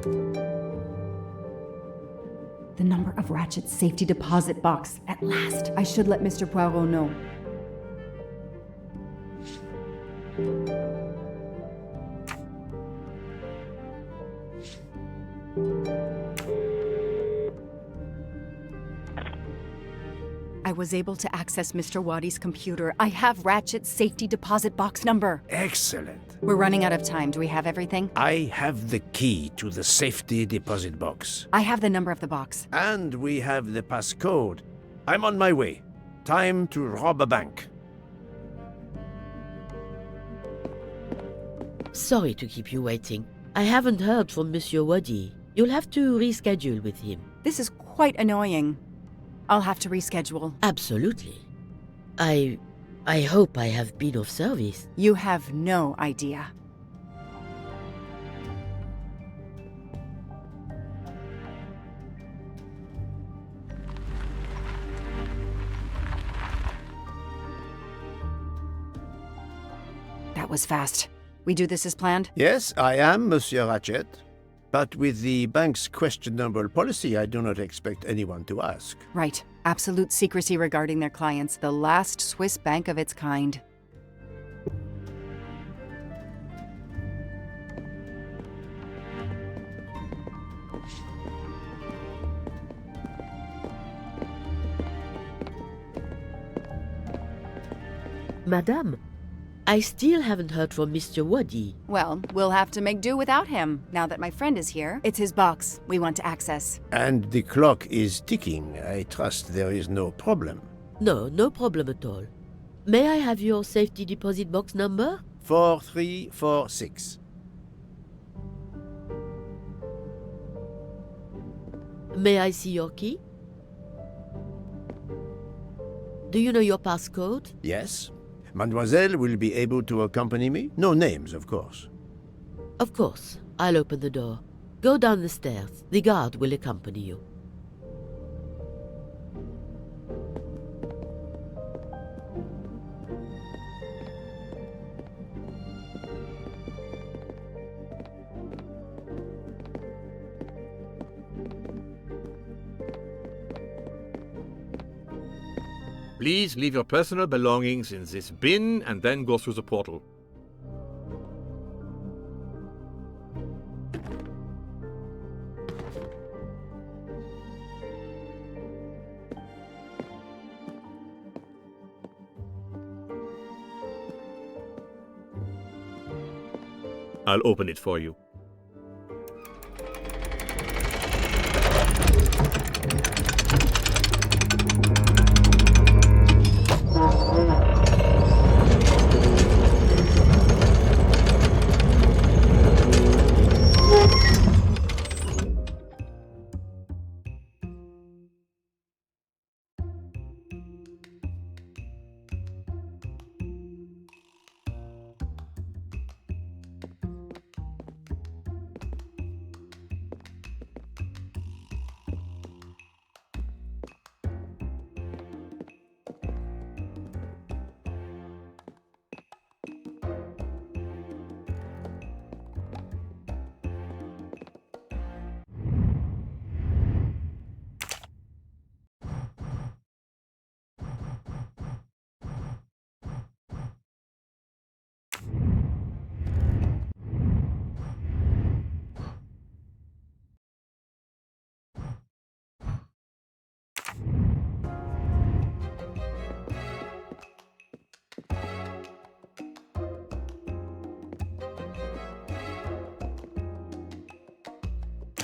The number of Ratchet's safety deposit box. At last. I should let Mr. Poirot know. I was able to access Mr. Waddy's computer. I have Ratchet's safety deposit box number. Excellent. We're running out of time. Do we have everything? I have the key to the safety deposit box. I have the number of the box. And we have the passcode. I'm on my way. Time to rob a bank. Sorry to keep you waiting. I haven't heard from Monsieur Waddy. You'll have to reschedule with him. This is quite annoying. I'll have to reschedule. Absolutely. I hope I have been of service. You have no idea. That was fast. We do this as planned? Yes, I am, Monsieur Ratchet. But with the bank's questionable policy, I do not expect anyone to ask. Right. Absolute secrecy regarding their clients. The last Swiss bank of its kind. Madame, I still haven't heard from Mr. Waddy. Well, we'll have to make do without him, now that my friend is here. It's his box we want to access. And the clock is ticking. I trust there is no problem. No problem at all. May I have your safety deposit box number? 4346. May I see your key? Do you know your passcode? Yes. Mademoiselle will be able to accompany me? No names, of course. Of course. I'll open the door. Go down the stairs. The guard will accompany you. Please leave your personal belongings in this bin and then go through the portal. I'll open it for you.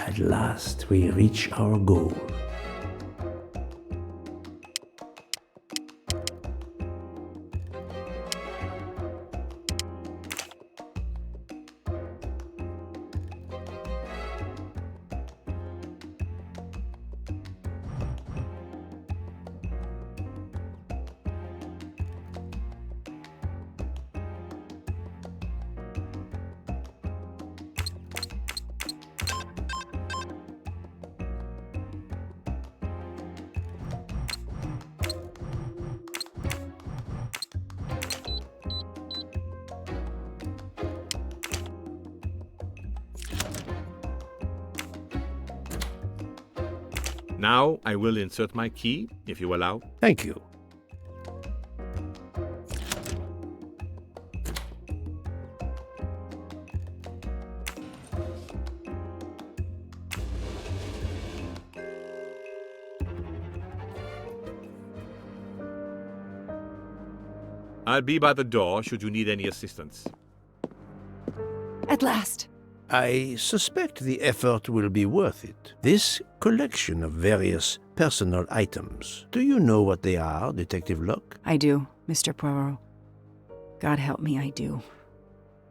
At last, we reach our goal. Now I will insert my key, if you allow. Thank you. I'll be by the door should you need any assistance. At last! I suspect the effort will be worth it. This collection of various personal items. Do you know what they are, Detective Locke? I do, Mr. Poirot. God help me, I do.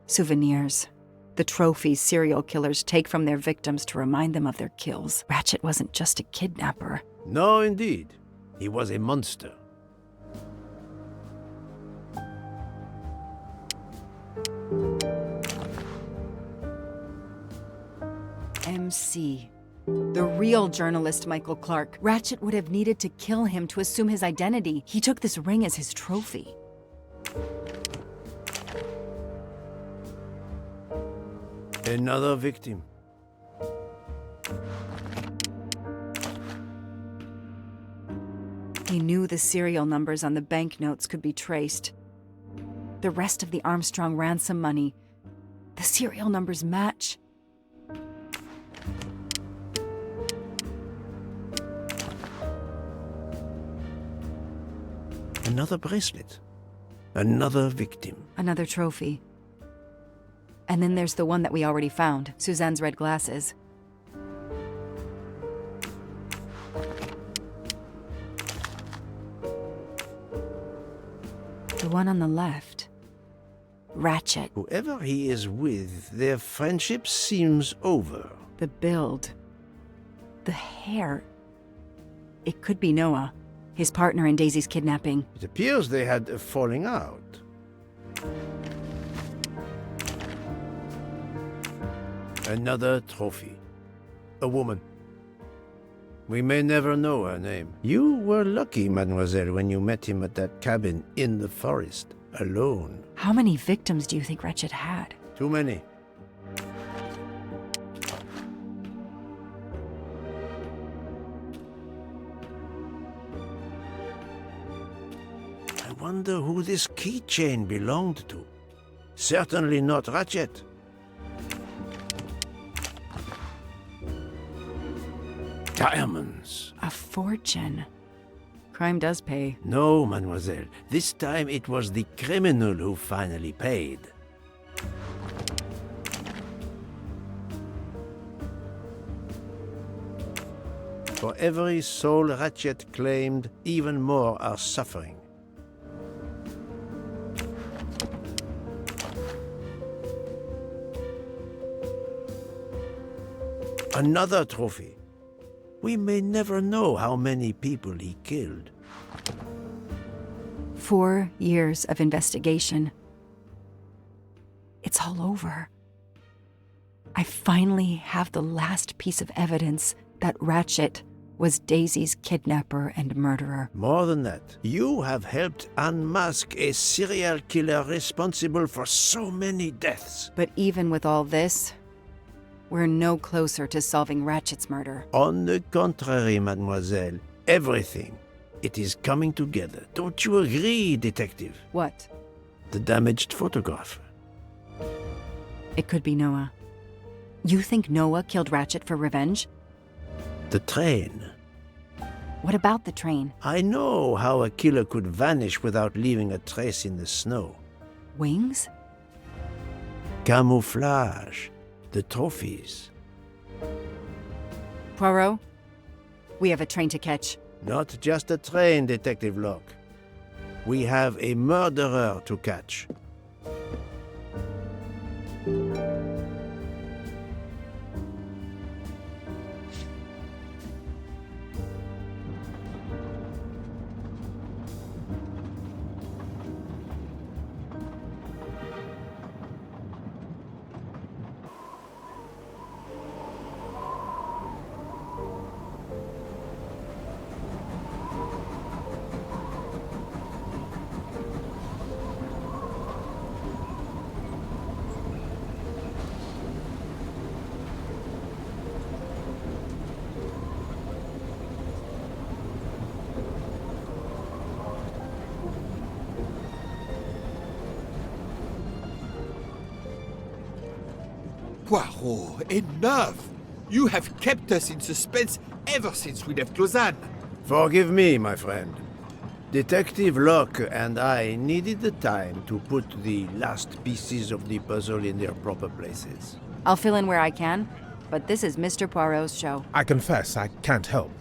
Souvenirs. The trophies serial killers take from their victims to remind them of their kills. Ratchet wasn't just a kidnapper. No, indeed. He was a monster. MC. The real journalist Michael Clark. Ratchet would have needed to kill him to assume his identity. He took this ring as his trophy. Another victim. He knew the serial numbers on the banknotes could be traced. The rest of the Armstrong ransom money. The serial numbers match. Another bracelet. Another victim. Another trophy. And then there's the one that we already found, Suzanne's red glasses. The one on the left. Ratchet. Whoever he is with, their friendship seems over. The build. The hair. It could be Noah, his partner in Daisy's kidnapping. It appears they had a falling out. Another trophy. A woman. We may never know her name. You were lucky, mademoiselle, when you met him at that cabin in the forest, alone. How many victims do you think Ratchet had? Too many. I wonder who this keychain belonged to. Certainly not Ratchet. Diamonds. A fortune. Crime does pay. No, mademoiselle. This time it was the criminal who finally paid. For every soul Ratchet claimed, even more are suffering. Another trophy. We may never know how many people he killed. 4 years of investigation. It's all over. I finally have the last piece of evidence that Ratchet was Daisy's kidnapper and murderer. More than that, you have helped unmask a serial killer responsible for so many deaths. But even with all this, we're no closer to solving Ratchet's murder. On the contrary, mademoiselle, everything. It is coming together. Don't you agree, detective? What? The damaged photograph. It could be Noah. You think Noah killed Ratchet for revenge? The train. What about the train? I know how a killer could vanish without leaving a trace in the snow. Wings? Camouflage. The trophies. Poirot, we have a train to catch. Not just a train, Detective Locke. We have a murderer to catch. Poirot, enough! You have kept us in suspense ever since we left Lausanne. Forgive me, my friend. Detective Locke and I needed the time to put the last pieces of the puzzle in their proper places. I'll fill in where I can, but this is Mr. Poirot's show. I confess I can't help,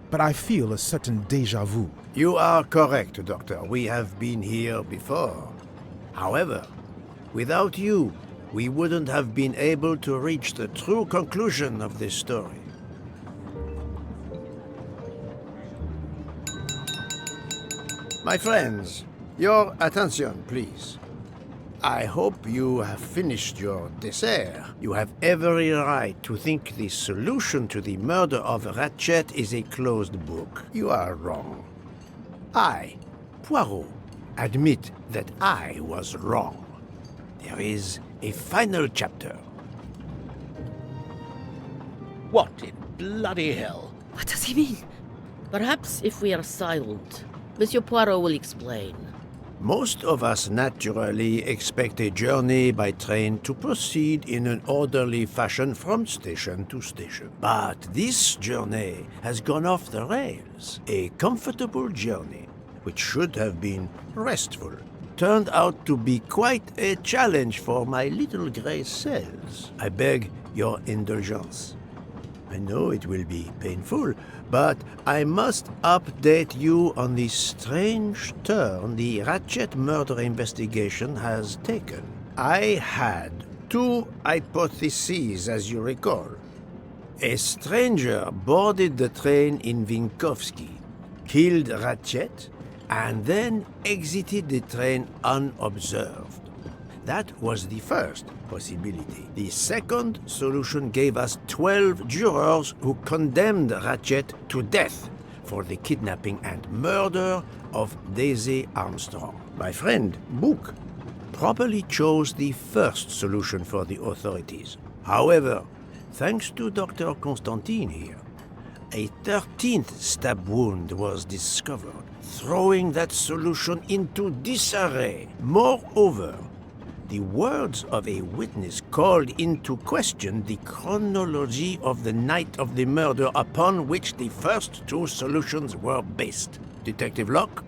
but I feel a certain déjà vu. You are correct, Doctor. We have been here before. However, without you, we wouldn't have been able to reach the true conclusion of this story. My friends, your attention, please. I hope you have finished your dessert. You have every right to think the solution to the murder of Ratchet is a closed book. You are wrong. I, Poirot, admit that I was wrong. There is a final chapter. What in bloody hell? What does he mean? Perhaps if we are silent, Monsieur Poirot will explain. Most of us naturally expect a journey by train to proceed in an orderly fashion from station to station. But this journey has gone off the rails. A comfortable journey, which should have been restful, turned out to be quite a challenge for my little gray cells. I beg your indulgence. I know it will be painful, but I must update you on the strange turn the Ratchet murder investigation has taken. I had two hypotheses, as you recall. A stranger boarded the train in Vinkovsky, killed Ratchet, and then exited the train unobserved. That was the first possibility. The second solution gave us 12 jurors who condemned Ratchet to death for the kidnapping and murder of Daisy Armstrong. My friend, Book, properly chose the first solution for the authorities. However, thanks to Dr. Constantine here, a 13th stab wound was discovered, throwing that solution into disarray. Moreover, the words of a witness called into question the chronology of the night of the murder upon which the first two solutions were based. Detective Locke?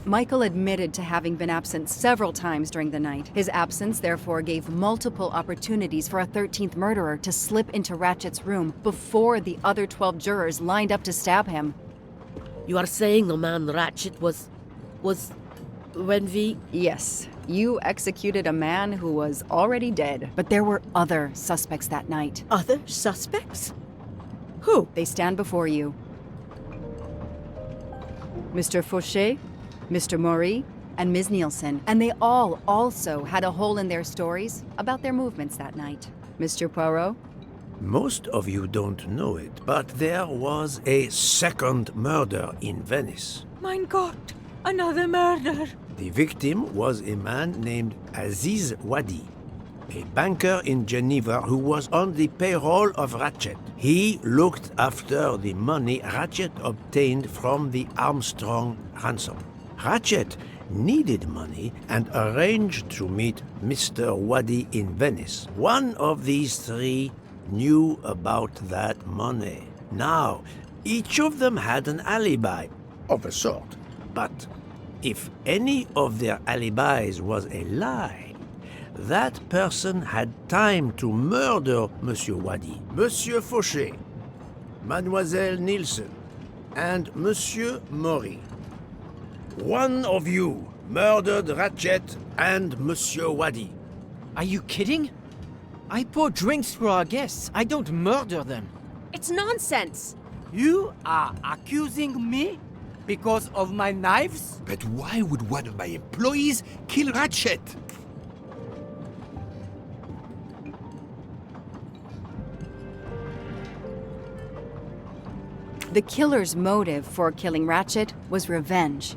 Michael admitted to having been absent several times during the night. His absence therefore gave multiple opportunities for a 13th murderer to slip into Ratchet's room before the other 12 jurors lined up to stab him. You are saying the man Ratchet was... when we... Yes, you executed a man who was already dead. But there were other suspects that night. Other suspects? Who? They stand before you. Mr. Fauché, Mr. Maury, and Ms. Nielsen, and they all also had a hole in their stories about their movements that night. Mr. Poirot? Most of you don't know it, but there was a second murder in Venice. Mein Gott, another murder. The victim was a man named Aziz Wadi, a banker in Geneva who was on the payroll of Ratchet. He looked after the money Ratchet obtained from the Armstrong ransom. Ratchet needed money and arranged to meet Mr. Wadi in Venice. One of these three knew about that money. Now, each of them had an alibi, of a sort. But if any of their alibis was a lie, that person had time to murder Monsieur Wadi, Monsieur Fauché, Mademoiselle Nielsen, and Monsieur Maury. One of you murdered Ratchet and Monsieur Wadi. Are you kidding? I pour drinks for our guests. I don't murder them. It's nonsense. You are accusing me because of my knives? But why would one of my employees kill Ratchet? The killer's motive for killing Ratchet was revenge,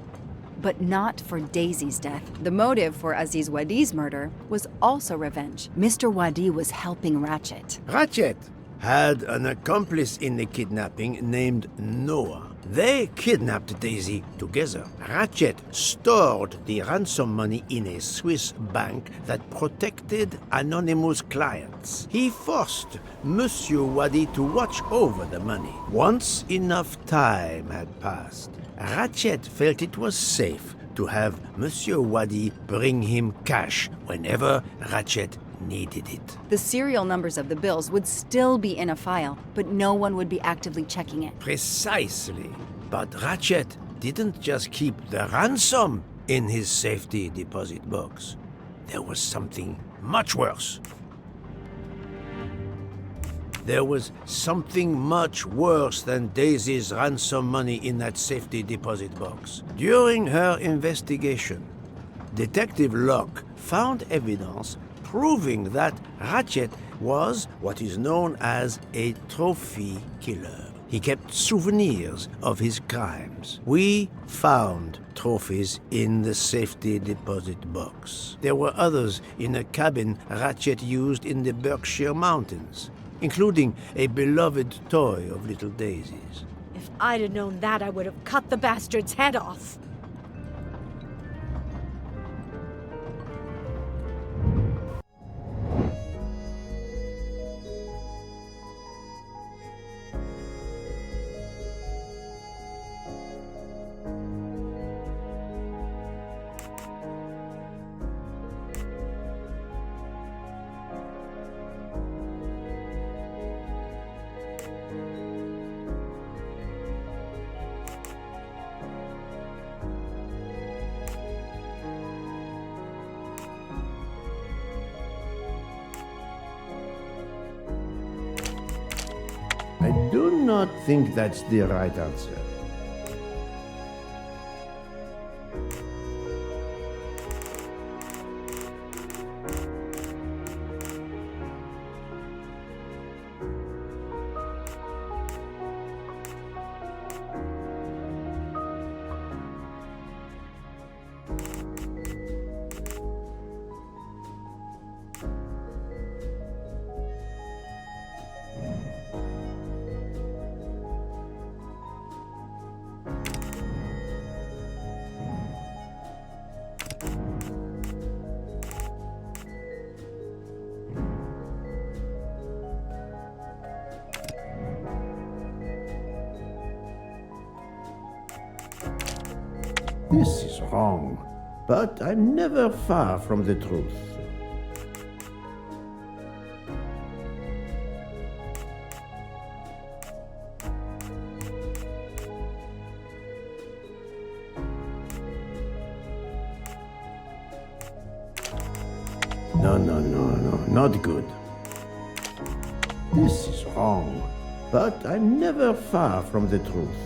but not for Daisy's death. The motive for Aziz Wadi's murder was also revenge. Mr. Wadi was helping Ratchet. Ratchet had an accomplice in the kidnapping named Noah. They kidnapped Daisy together. Ratchet stored the ransom money in a Swiss bank that protected anonymous clients. He forced Monsieur Wadi to watch over the money. Once enough time had passed, Ratchet felt it was safe to have Monsieur Wadi bring him cash whenever Ratchet needed it. The serial numbers of the bills would still be in a file, but no one would be actively checking it. Precisely. But Ratchet didn't just keep the ransom in his safety deposit box. There was something much worse. There was something much worse than Daisy's ransom money in that safety deposit box. During her investigation, Detective Locke found evidence proving that Ratchet was what is known as a trophy killer. He kept souvenirs of his crimes. We found trophies in the safety deposit box. There were others in a cabin Ratchet used in the Berkshire Mountains, including a beloved toy of little Daisy's. If I'd have known that, I would have cut the bastard's head off. I do not think that's the right answer. This is wrong, but I'm never far from the truth. No, not good. This is wrong, but I'm never far from the truth.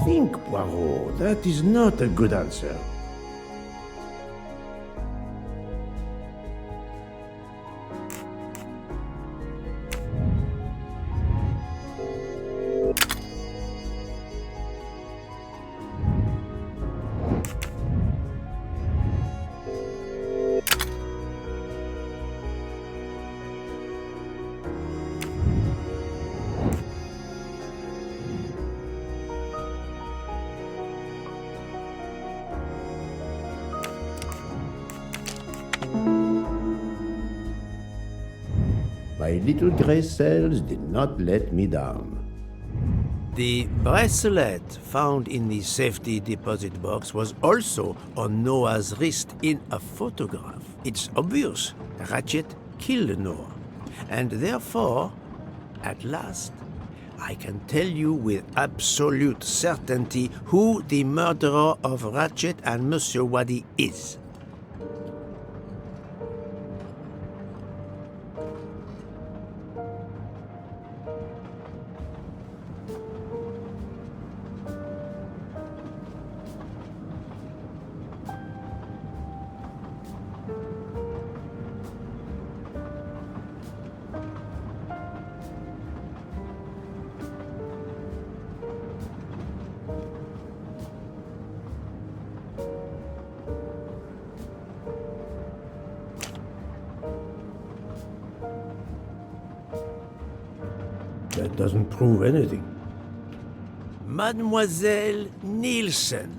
Think, Poirot, that is not a good answer. My little gray cells did not let me down. The bracelet found in the safety deposit box was also on Noah's wrist in a photograph. It's obvious Ratchet killed Noah, and therefore, at last, I can tell you with absolute certainty who the murderer of Ratchet and Monsieur Wadi is. That doesn't prove anything. Mademoiselle Nielsen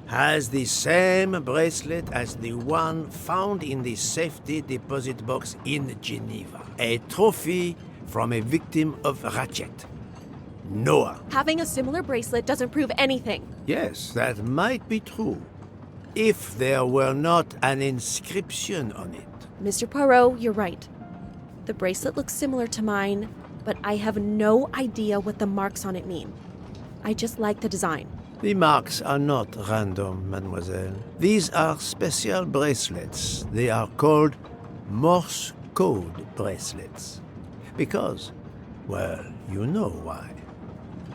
has the same bracelet as the one found in the safety deposit box in Geneva. A trophy from a victim of Ratchet. Noah. Having a similar bracelet doesn't prove anything. Yes, that might be true. If there were not an inscription on it. Mr. Poirot, you're right. The bracelet looks similar to mine, but I have no idea what the marks on it mean. I just like the design. The marks are not random, mademoiselle. These are special bracelets. They are called Morse code bracelets. Because, well, you know why.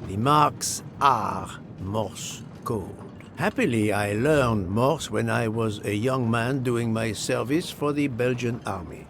The marks are Morse code. Happily, I learned Morse when I was a young man doing my service for the Belgian army.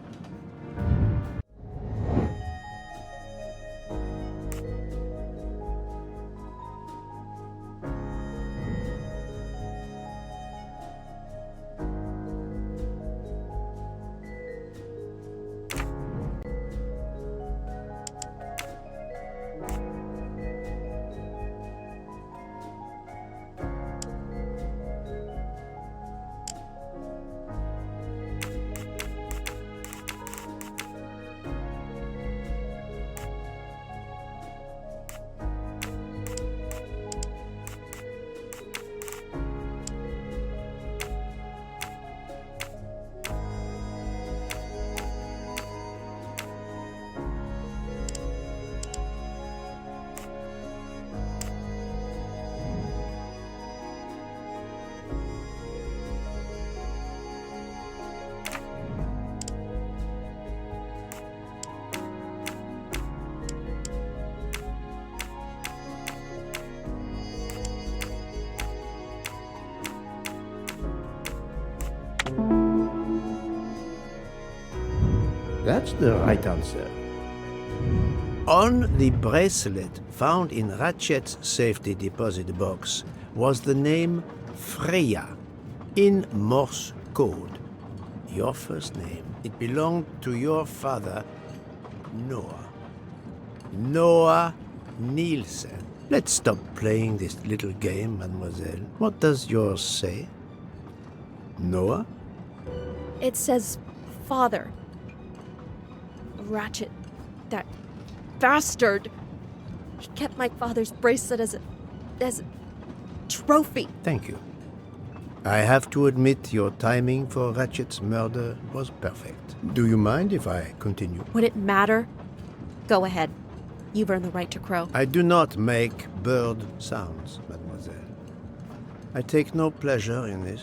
That's the right answer. On the bracelet found in Ratchet's safety deposit box was the name Freya in Morse code. Your first name. It belonged to your father, Noah. Noah Nielsen. Let's stop playing this little game, mademoiselle. What does yours say? Noah? It says father. Ratchet. That bastard. He kept my father's bracelet as a trophy. Thank you. I have to admit your timing for Ratchet's murder was perfect. Do you mind if I continue? Would it matter? Go ahead. You've earned the right to crow. I do not make bird sounds, mademoiselle. I take no pleasure in this.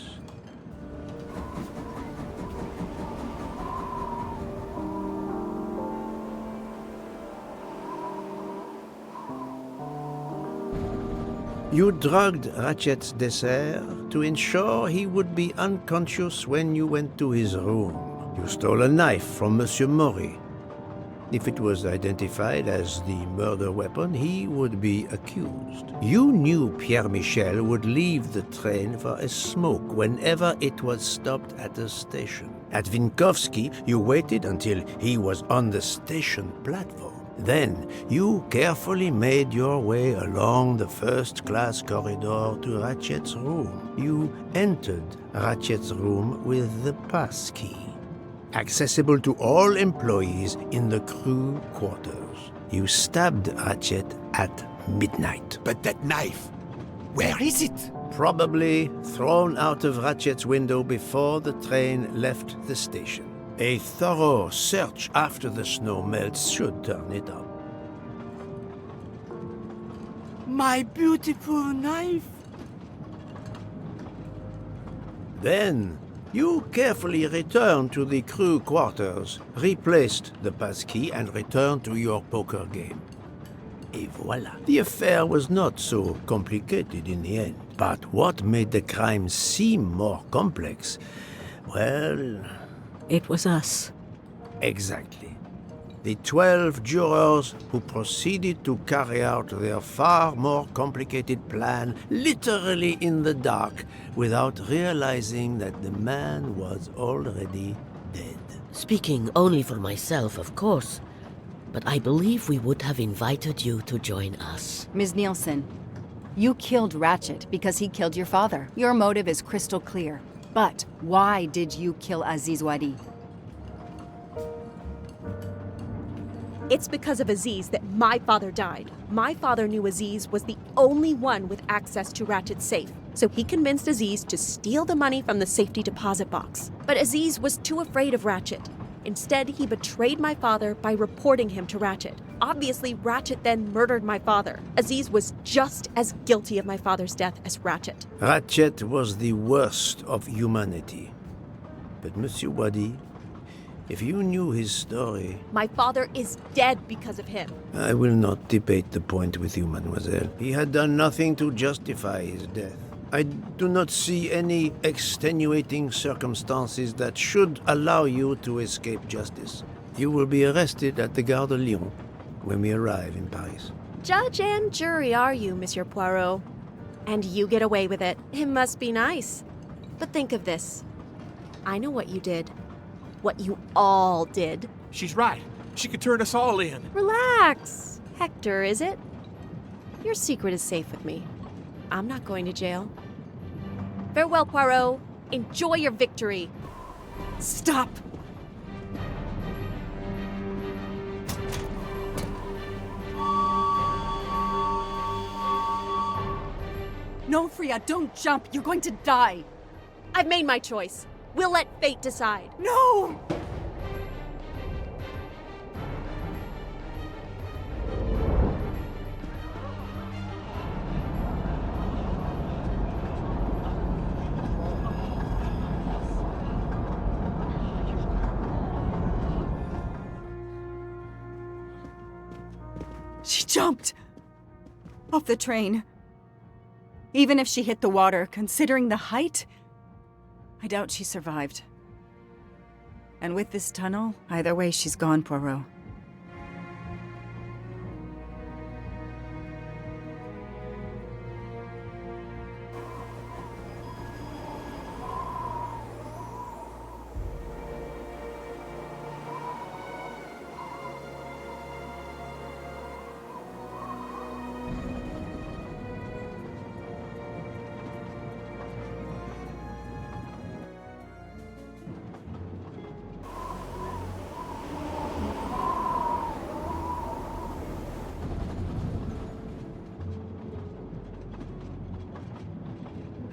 You drugged Ratchet's dessert to ensure he would be unconscious when you went to his room. You stole a knife from Monsieur Maury. If it was identified as the murder weapon, he would be accused. You knew Pierre Michel would leave the train for a smoke whenever it was stopped at a station. At Vinkovsky, you waited until he was on the station platform. Then, you carefully made your way along the first-class corridor to Ratchet's room. You entered Ratchet's room with the pass key, accessible to all employees in the crew quarters. You stabbed Ratchet at midnight. But that knife, where is it? Probably thrown out of Ratchet's window before the train left the station. A thorough search after the snow melts should turn it up. My beautiful knife. Then, you carefully returned to the crew quarters, replaced the passkey, and returned to your poker game. Et voila. The affair was not so complicated in the end. But what made the crime seem more complex? Well... It was us. Exactly. The 12 jurors who proceeded to carry out their far more complicated plan literally in the dark without realizing that the man was already dead. Speaking only for myself, of course, but I believe we would have invited you to join us. Ms. Nielsen, you killed Ratchet because he killed your father. Your motive is crystal clear. But why did you kill Aziz Wadi? It's because of Aziz that my father died. My father knew Aziz was the only one with access to Ratchet's safe, so he convinced Aziz to steal the money from the safety deposit box. But Aziz was too afraid of Ratchet. Instead, he betrayed my father by reporting him to Ratchet. Obviously, Ratchet then murdered my father. Aziz was just as guilty of my father's death as Ratchet. Ratchet was the worst of humanity. But Monsieur Wadi, if you knew his story... My father is dead because of him. I will not debate the point with you, mademoiselle. He had done nothing to justify his death. I do not see any extenuating circumstances that should allow you to escape justice. You will be arrested at the Gare de Lyon when we arrive in Paris. Judge and jury are you, Monsieur Poirot? And you get away with it. It must be nice. But think of this. I know what you did. What you all did. She's right. She could turn us all in. Relax. Hector, is it? Your secret is safe with me. I'm not going to jail. Farewell, Poirot. Enjoy your victory. Stop! No, Freya, don't jump. You're going to die. I've made my choice. We'll let fate decide. No! She jumped off the train. Even if she hit the water, considering the height, I doubt she survived. And with this tunnel, either way, she's gone, Poirot.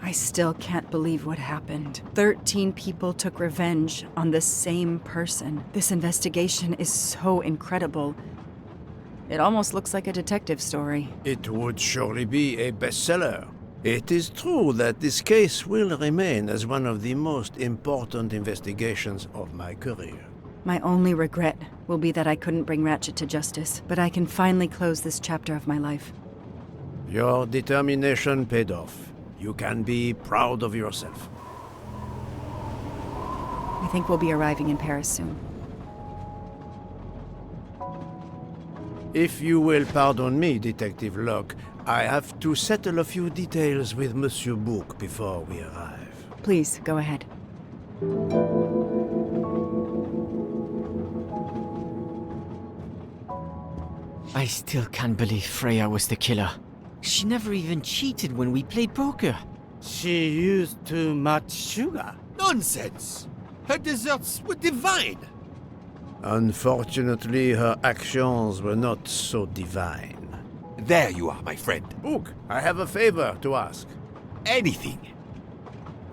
I still can't believe what happened. 13 people took revenge on the same person. This investigation is so incredible. It almost looks like a detective story. It would surely be a bestseller. It is true that this case will remain as one of the most important investigations of my career. My only regret will be that I couldn't bring Ratchet to justice, but I can finally close this chapter of my life. Your determination paid off. You can be proud of yourself. I think we'll be arriving in Paris soon. If you will pardon me, Detective Locke, I have to settle a few details with Monsieur Bouc before we arrive. Please, go ahead. I still can't believe Freya was the killer. She never even cheated when we played poker. She used too much sugar. Nonsense! Her desserts were divine. Unfortunately, her actions were not so divine. There you are, my friend. Bouc, I have a favor to ask. Anything.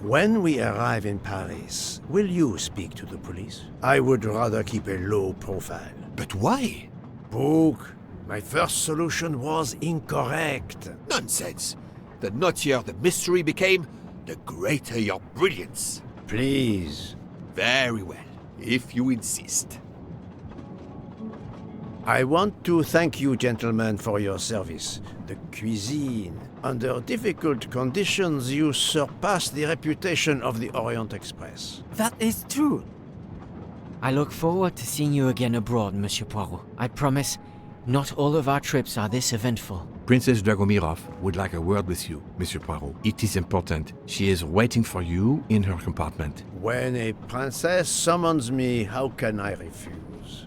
When we arrive in Paris, will you speak to the police? I would rather keep a low profile. But why? Bouc, my first solution was incorrect. Nonsense. The nuttier the mystery became, the greater your brilliance. Please. Very well, if you insist. I want to thank you, gentlemen, for your service. The cuisine. Under difficult conditions, you surpass the reputation of the Orient Express. That is true. I look forward to seeing you again abroad, Monsieur Poirot. I promise, not all of our trips are this eventful. Princess Dragomirov would like a word with you, Monsieur Poirot. It is important. She is waiting for you in her compartment. When a princess summons me, how can I refuse?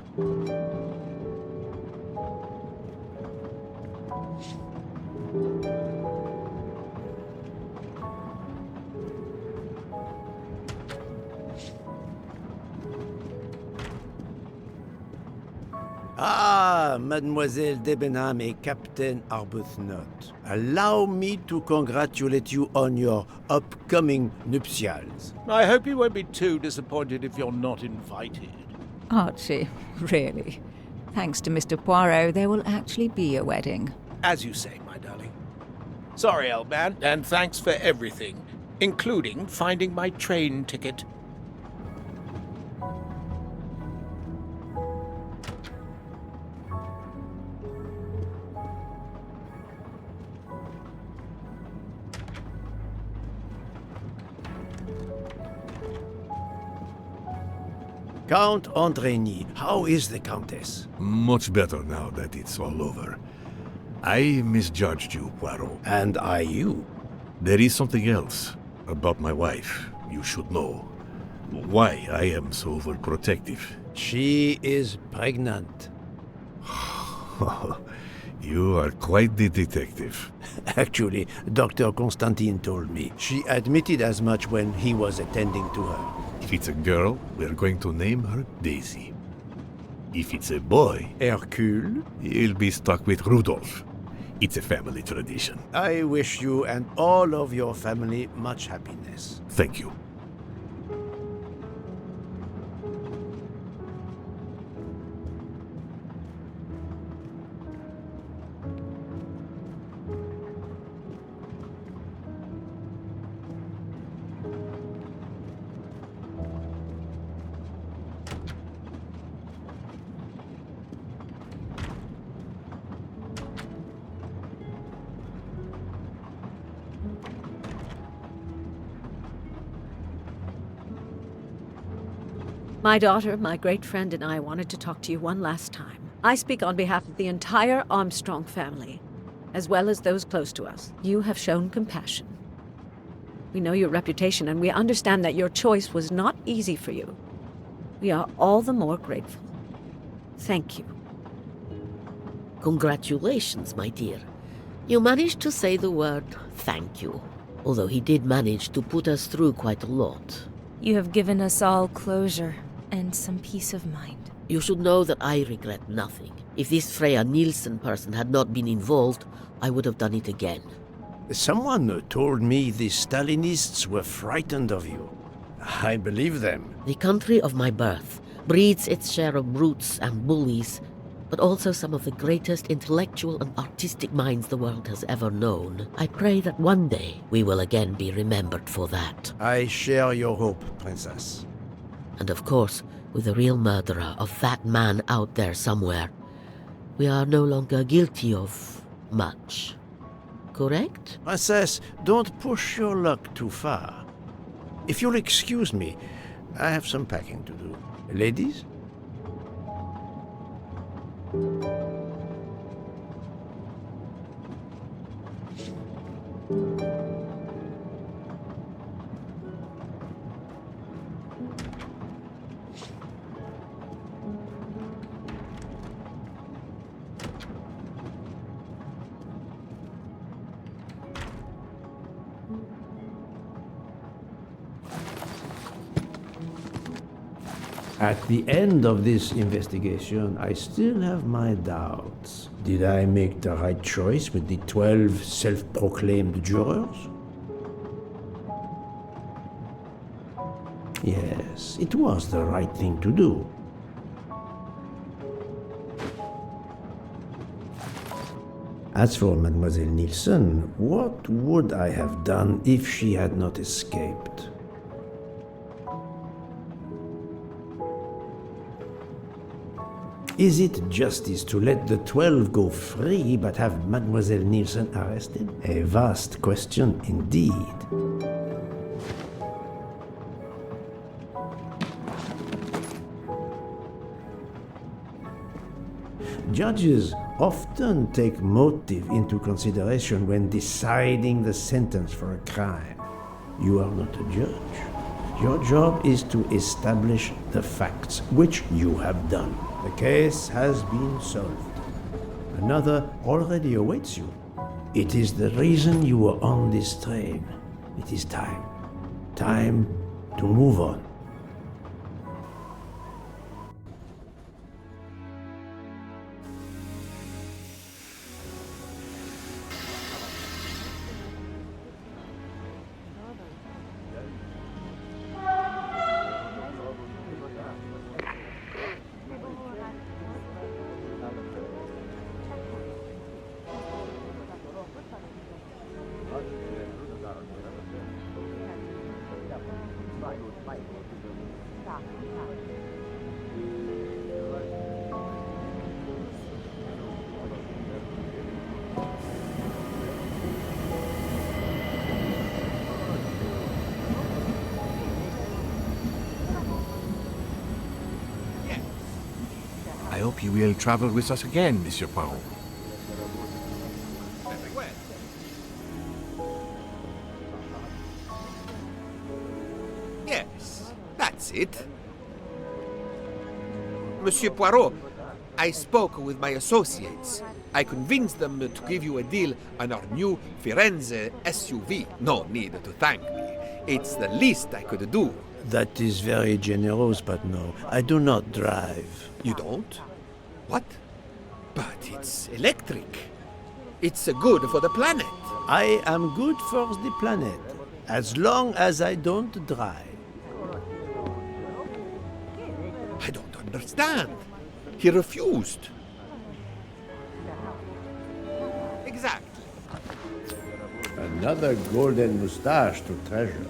Ah, Mademoiselle Debenham et Captain Arbuthnot. Allow me to congratulate you on your upcoming nuptials. I hope you won't be too disappointed if you're not invited. Archie, really? Thanks to Mr. Poirot, there will actually be a wedding. As you say, my darling. Sorry, old man, and thanks for everything, including finding my train ticket. Count Andrigny, how is the Countess? Much better now that it's all over. I misjudged you, Poirot. And I you. There is something else about my wife you should know. Why I am so overprotective. She is pregnant. You are quite the detective. Actually, Dr. Constantine told me. She admitted as much when he was attending to her. If it's a girl, we're going to name her Daisy. If it's a boy, Hercule, he'll be stuck with Rudolph. It's a family tradition. I wish you and all of your family much happiness. Thank you. My daughter, my great friend, and I wanted to talk to you one last time. I speak on behalf of the entire Armstrong family, as well as those close to us. You have shown compassion. We know your reputation, and we understand that your choice was not easy for you. We are all the more grateful. Thank you. Congratulations, my dear. You managed to say the word thank you, although he did manage to put us through quite a lot. You have given us all closure and some peace of mind. You should know that I regret nothing. If this Freya Nielsen person had not been involved, I would have done it again. Someone told me the Stalinists were frightened of you. I believe them. The country of my birth breeds its share of brutes and bullies, but also some of the greatest intellectual and artistic minds the world has ever known. I pray that one day we will again be remembered for that. I share your hope, Princess. And of course, with the real murderer of that man out there somewhere, we are no longer guilty of much. Correct? Princess, don't push your luck too far. If you'll excuse me, I have some packing to do. Ladies? At the end of this investigation, I still have my doubts. Did I make the right choice with the 12 self-proclaimed jurors? Yes, it was the right thing to do. As for Mademoiselle Nielsen, what would I have done if she had not escaped? Is it justice to let the 12 go free but have Mademoiselle Nielsen arrested? A vast question indeed. Judges often take motive into consideration when deciding the sentence for a crime. You are not a judge. Your job is to establish the facts, which you have done. The case has been solved. Another already awaits you. It is the reason you were on this train. It is time. Time to move on. I hope you will travel with us again, Monsieur Poirot. Very well. Yes, that's it. Monsieur Poirot, I spoke with my associates. I convinced them to give you a deal on our new Firenze SUV. No need to thank me. It's the least I could do. That is very generous, but no, I do not drive. You don't? What? But it's electric. It's good for the planet. I am good for the planet, as long as I don't drive. I don't understand. He refused. Exactly. Another golden moustache to treasure.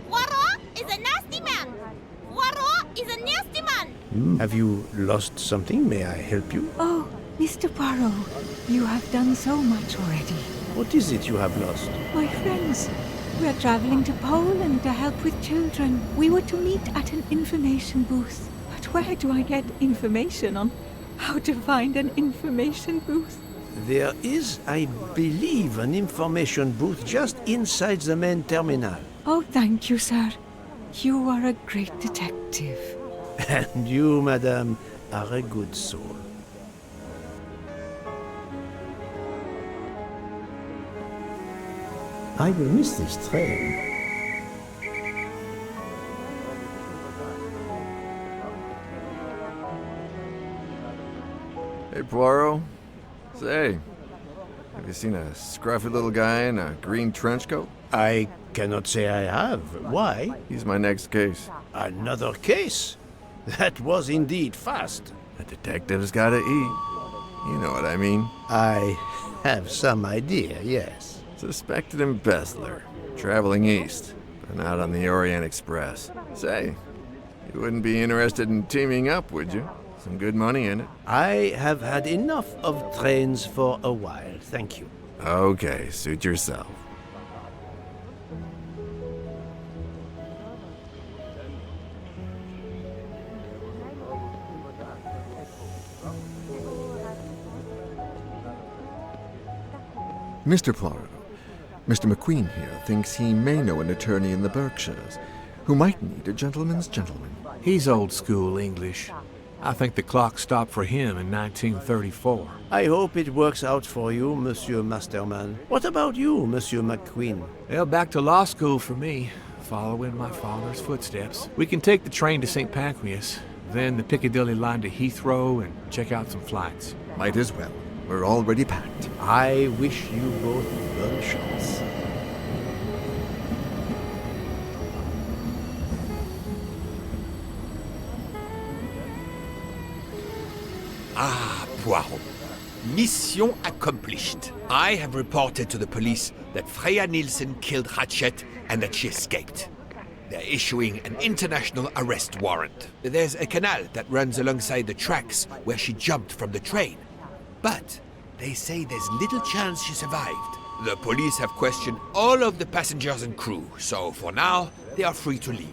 Poirot is a nasty man! Poirot is a nasty man! Have you lost something? May I help you? Oh, Mr. Poirot, you have done so much already. What is it you have lost? My friends, we are traveling to Poland to help with children. We were to meet at an information booth. But where do I get information on how to find an information booth? There is, I believe, an information booth just inside the main terminal. Oh, thank you, sir. You are a great detective. And you, madame, are a good soul. I will miss this train. Hey, Poirot. Say, have you seen a scruffy little guy in a green trench coat? I cannot say I have. Why? He's my next case. Another case? That was indeed fast. A detective's gotta eat. You know what I mean. I have some idea, yes. Suspected embezzler. Traveling east, but not on the Orient Express. Say, you wouldn't be interested in teaming up, would you? Some good money in it. I have had enough of trains for a while, thank you. Okay, suit yourself. Mr. Poirot, Mr. McQueen here thinks he may know an attorney in the Berkshires who might need a gentleman's gentleman. He's old school English. I think the clock stopped for him in 1934. I hope it works out for you, Monsieur Masterman. What about you, Monsieur McQueen? Well, back to law school for me, following my father's footsteps. We can take the train to St. Pancras, then the Piccadilly line to Heathrow and check out some flights. Might as well. We're already packed. I wish you both bonne chance. Ah, Poirot. Mission accomplished. I have reported to the police that Freya Nielsen killed Ratchet and that she escaped. They're issuing an international arrest warrant. There's a canal that runs alongside the tracks where she jumped from the train. But they say there's little chance she survived. The police have questioned all of the passengers and crew, so for now, they are free to leave.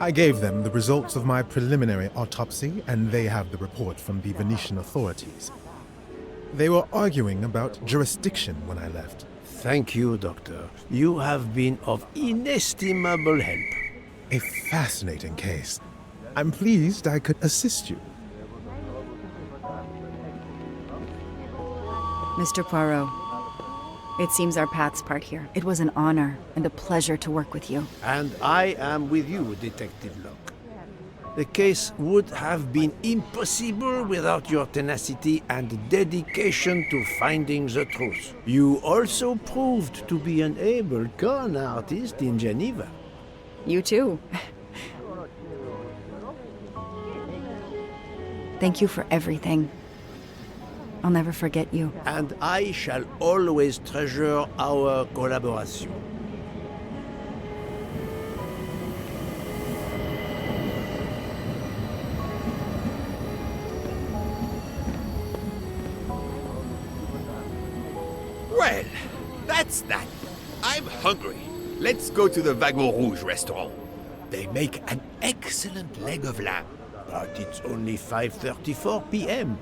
I gave them the results of my preliminary autopsy, and they have the report from the Venetian authorities. They were arguing about jurisdiction when I left. Thank you, Doctor. You have been of inestimable help. A fascinating case. I'm pleased I could assist you. Mr. Poirot, it seems our paths part here. It was an honor and a pleasure to work with you. And I am with you, Detective Locke. The case would have been impossible without your tenacity and dedication to finding the truth. You also proved to be an able con artist in Geneva. You too. Thank you for everything. I'll never forget you. And I shall always treasure our collaboration. Well, that's that. I'm hungry. Let's go to the Wagon Rouge restaurant. They make an excellent leg of lamb. But it's only 5:34 p.m.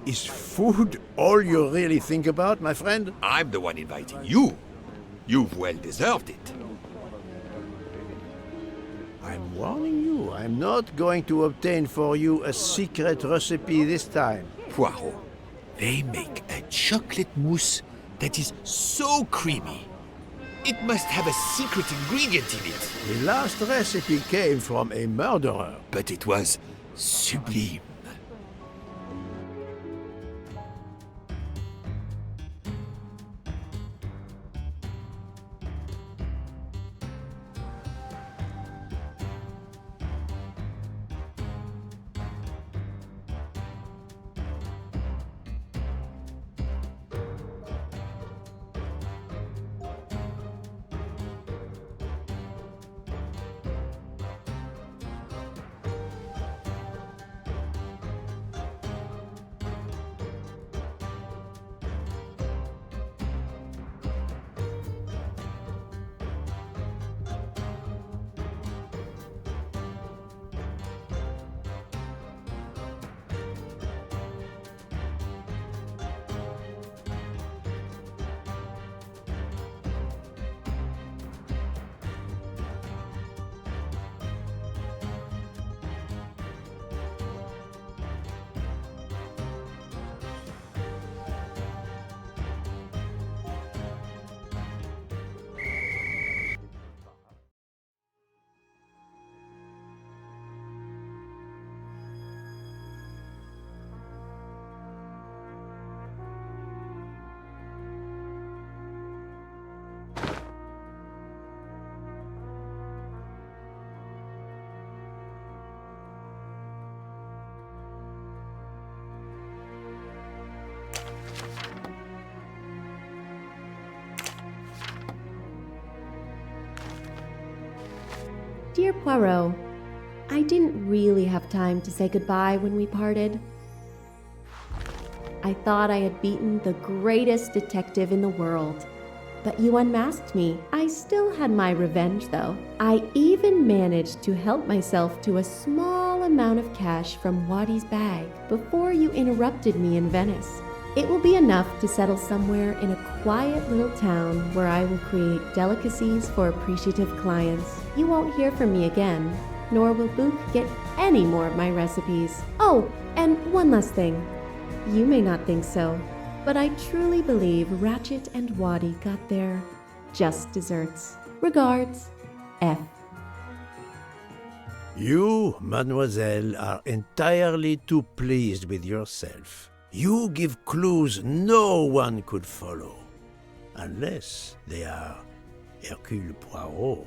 Is food all you really think about, my friend? I'm the one inviting you. You've well deserved it. I'm warning you, I'm not going to obtain for you a secret recipe this time. Poirot, they make a chocolate mousse that is so creamy. It must have a secret ingredient in it. The last recipe came from a murderer. But it was sublime. Dear Poirot, I didn't really have time to say goodbye when we parted. I thought I had beaten the greatest detective in the world, but you unmasked me. I still had my revenge, though. I even managed to help myself to a small amount of cash from Waddy's bag before you interrupted me in Venice. It will be enough to settle somewhere in a quiet little town where I will create delicacies for appreciative clients. You won't hear from me again, nor will Book get any more of my recipes. Oh, and one last thing. You may not think so, but I truly believe Ratchet and Waddy got their just desserts. Regards, F. You, mademoiselle, are entirely too pleased with yourself. You give clues no one could follow, unless they are Hercule Poirot.